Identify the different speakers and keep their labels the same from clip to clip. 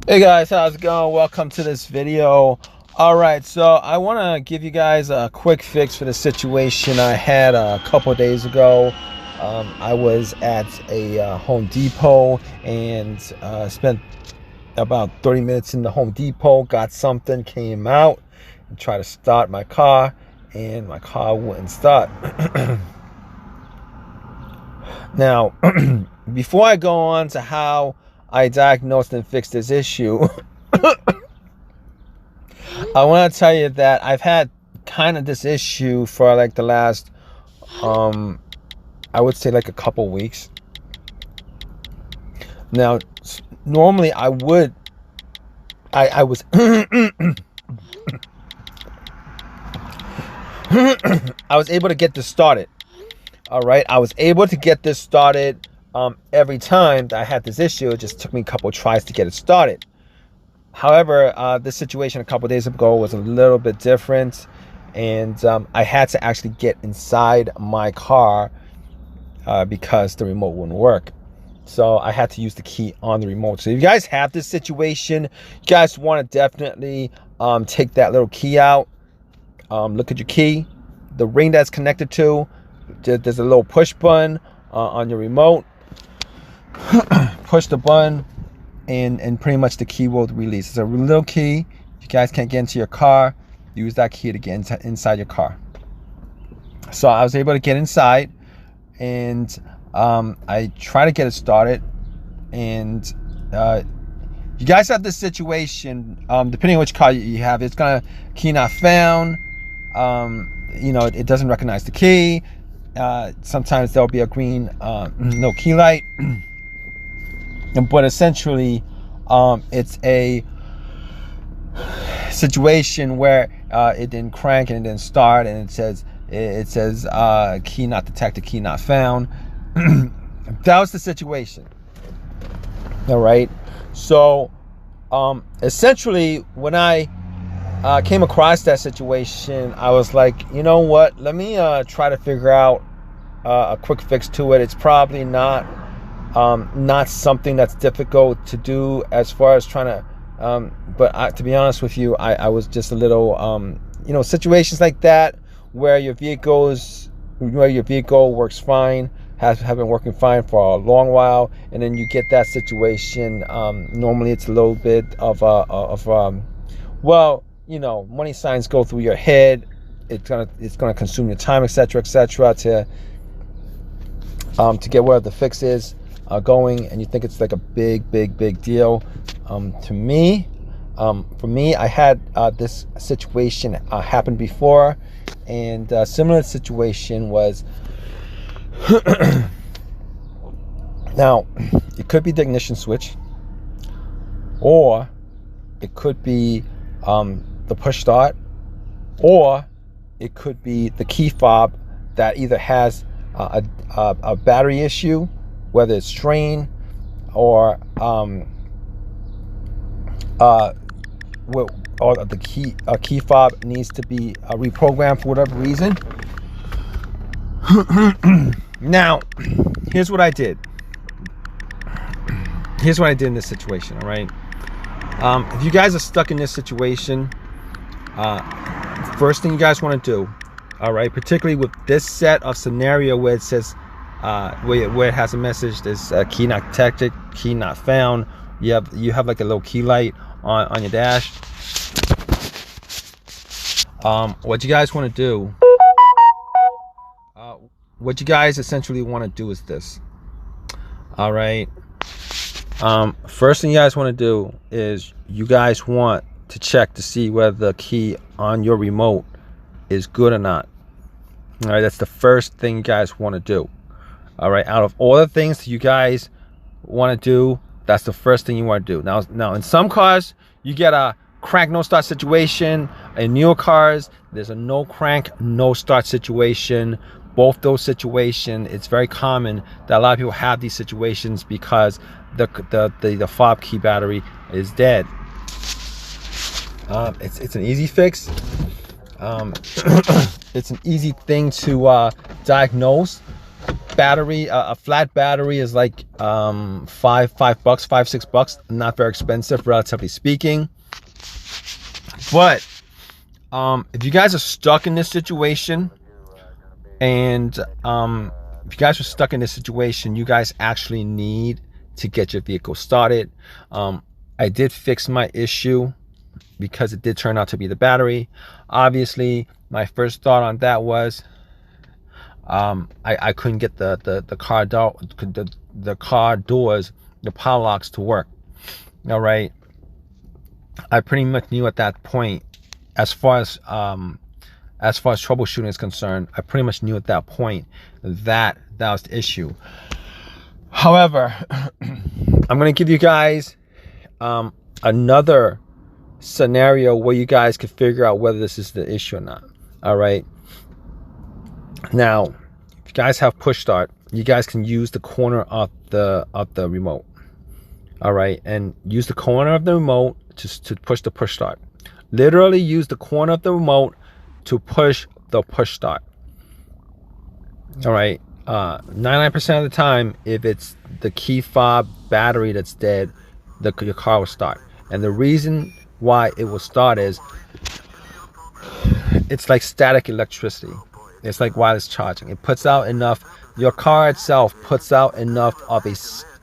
Speaker 1: Hey guys, how's it going? Welcome to this video. Alright, so I want to give you guys a quick fix for the situation I had a couple days ago. I was at a Home Depot and spent about 30 minutes in the Home Depot, got something, came out and tried to start my car, and my car wouldn't start. Now, before I go on to how I diagnosed and fixed this issue, I want to tell you that I've had kind of this issue for like the last, I would say like a couple weeks. Now, normally I was I was able to get this started. All right, I was able to get this started. Every time that I had this issue, it just took me a couple tries to get it started. However, this situation a couple days ago was a little bit different, and I had to actually get inside my car because the remote wouldn't work. So I had to use the key on the remote. So if you guys have this situation, you guys want to definitely take that little key out. Look at your key, the ring that's connected to. There's a little push button on your remote. Push the button and pretty much the key will release. It's a little key. If you guys can't get into your car, use that key to get inside your car. So I was able to get inside, and I try to get it started. And you guys have this situation, depending on which car you have, it's gonna key not found. It doesn't recognize the key. Sometimes there'll be a green no key light. But essentially, it's a situation where it didn't crank and it didn't start, and it says key not detected, key not found. That was the situation. All right. So essentially, when I came across that situation, I was like, you know what? Let me try to figure out a quick fix to it. It's probably not something that's difficult to do as far as trying to but to be honest with you, I was just a little situations like that where your vehicle works fine, have been working fine for a long while, and then you get that situation. Normally it's a little bit of money signs go through your head. It's gonna consume your time, etc., to get where the fix is going, and you think it's like a big deal. For me, I had this situation happen before, and a similar situation was now it could be the ignition switch, or it could be the push start, or it could be the key fob that either has a battery issue, whether it's strained, or the key fob needs to be reprogrammed for whatever reason. Now, here's what I did. In this situation. All right. If you guys are stuck in this situation, first thing you guys want to do, all right, particularly with this set of scenario where it says where it has a message, there's key not detected, key not found. You have like a little key light on your dash. What you guys want to do, what you guys essentially want to do is this. All right. First thing you guys want to do is you guys want to check to see whether the key on your remote is good or not. All right, that's the first thing you guys want to do. All right, out of all the things you guys want to do, that's the first thing you want to do. Now in some cars, you get a crank no start situation. In newer cars, there's a no crank no start situation. Both those situations, it's very common that a lot of people have these situations because the fob key battery is dead. It's an easy fix. It's an easy thing to diagnose. battery, a flat battery is like $5, $6. Not very expensive, relatively speaking. But if you guys are stuck in this situation, and if you guys are stuck in this situation, you guys actually need to get your vehicle started. I did fix my issue because it did turn out to be the battery. Obviously, my first thought on that was I couldn't get the car door, the car doors, the power locks to work. All right, I pretty much knew at that point, as far as troubleshooting is concerned, I pretty much knew at that point that was the issue. However, I'm going to give you guys another scenario where you guys can figure out whether this is the issue or not. All right. Now, if you guys have push start, you guys can use the corner of the remote. All right, and use the corner of the remote to push the push start. Literally use the corner of the remote to push the push start. All right. 99% of the time, if it's the key fob battery that's dead, your car will start. And the reason why it will start is it's like static electricity. It's like wireless charging. It puts out enough. Your car itself puts out enough of a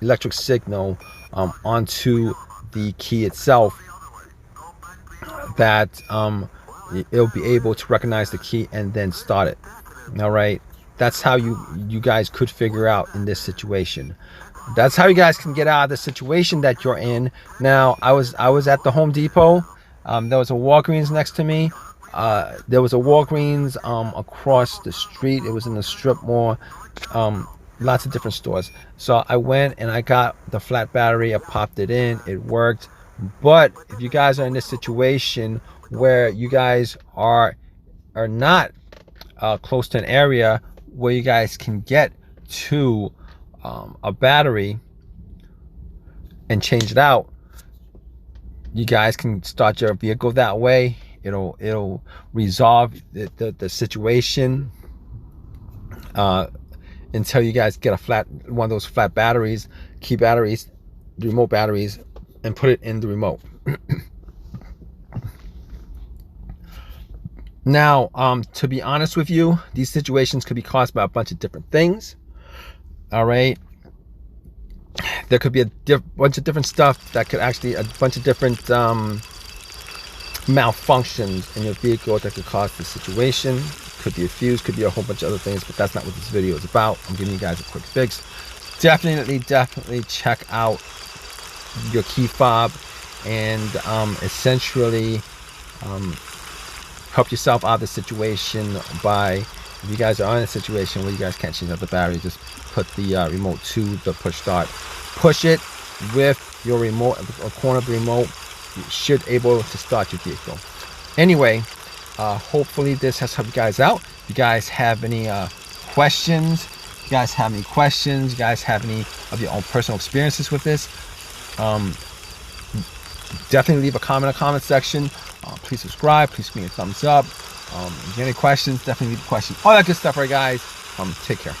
Speaker 1: electric signal onto the key itself that it'll be able to recognize the key and then start it. All right, that's how you guys could figure out in this situation. That's how you guys can get out of the situation that you're in. Now, I was at the Home Depot. There was a Walgreens next to me. There was a Walgreens across the street. It was in the strip mall. Lots of different stores. So I went and I got the flat battery. I popped it in. It worked. But if you guys are in this situation where you guys are not close to an area where you guys can get to a battery and change it out, you guys can start your vehicle that way. It'll resolve the situation until you guys get one of those flat batteries, key batteries, remote batteries, and put it in the remote. Now, to be honest with you, these situations could be caused by a bunch of different things. All right, there could be a bunch of different stuff that could actually, a bunch of different malfunctions in your vehicle that could cause this situation. Could be a fuse, could be a whole bunch of other things, but that's not what this video is about. I'm giving you guys a quick fix. Definitely check out your key fob and essentially help yourself out of the situation by, if you guys are in a situation where you guys can't change out the battery, just put the remote to the push start. Push it with your remote, a corner of the remote. You should able to start your vehicle. Anyway, hopefully this has helped you guys out. If you guys have any questions, you guys have any of your own personal experiences with this, definitely leave a comment in the comment section. Please subscribe, please give me a thumbs up. If you have any questions, definitely leave a question. All that good stuff, right, guys? Take care.